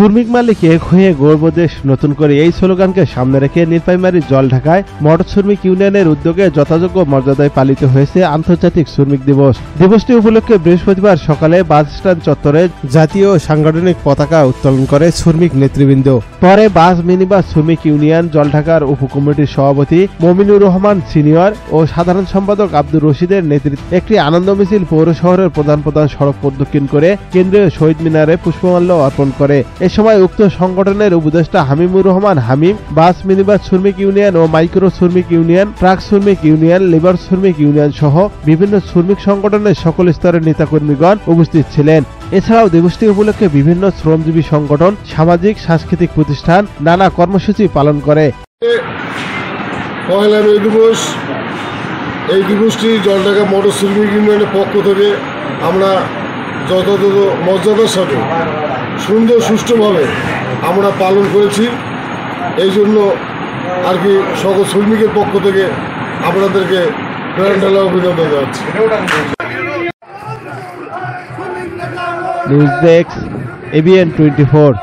শ্রমিক মালিক এক হয়ে গর্ব দেশ নতুন করে এই স্লোগানকে সামনে রেখে নীলফামারীর জলঢাকায় মোটর শ্রমিক ইউনিয়নের উদ্যোগে যথাযোগ্য মর্যাদায় পালিত হয়েছে আন্তর্জাতিক শ্রমিক দিবস। দিবসটি উপলক্ষে বৃহস্পতিবার সকালে বাস স্ট্যান্ড চত্বরে জাতীয় ও সাংগঠনিক পতাকা উত্তোলন করে শ্রমিক নেতৃবৃন্দ। পরে বাস মিনিবাস শ্রমিক ইউনিয়ন জলঢাকার উপকমিটির সভাপতি মমিনুর রহমান সিনিয়র ও সাধারণ সম্পাদক আব্দুর রশিদের নেতৃত্বে একটি আনন্দ মিছিল পৌর শহরের প্রধান সড়ক প্রদক্ষিণ করে কেন্দ্রীয় শহীদ মিনারে পুষ্পমাল্য অর্পণ করে। এ সময় উক্ত সংগঠনের উপদেষ্টা হামিমুর রহমান হামিম, বাস মিনিবাস শ্রমিক ইউনিয়ন ও মাইক্রো শ্রমিক ইউনিয়ন, ট্রাক শ্রমিক ইউনিয়ন, লেবার শ্রমিক ইউনিয়ন সহ বিভিন্ন শ্রমিক সংগঠনের সকল স্তরের নেতাকর্মীগণ উপস্থিত ছিলেন। এছাড়াও দিবসটি উপলক্ষে বিভিন্ন শ্রমজীবী সংগঠন, সামাজিক সাংস্কৃতিক প্রতিষ্ঠান নানা কর্মসূচি পালন করে। পহেলা মে দিবস, এই দিবসটি জলঢাকা মোটর শ্রমিক ইউনিয়নের পক্ষ থেকে আমরা যথাযথ মর্যাদার সাথে সুন্দর সুষ্ঠুভাবে আমরা পালন করেছি। এই জন্য আর কি সকল শ্রমিকের পক্ষ থেকে আপনাদেরকে প্রাণঢালা অভিনন্দন জানাচ্ছি। News desk, ABN 24।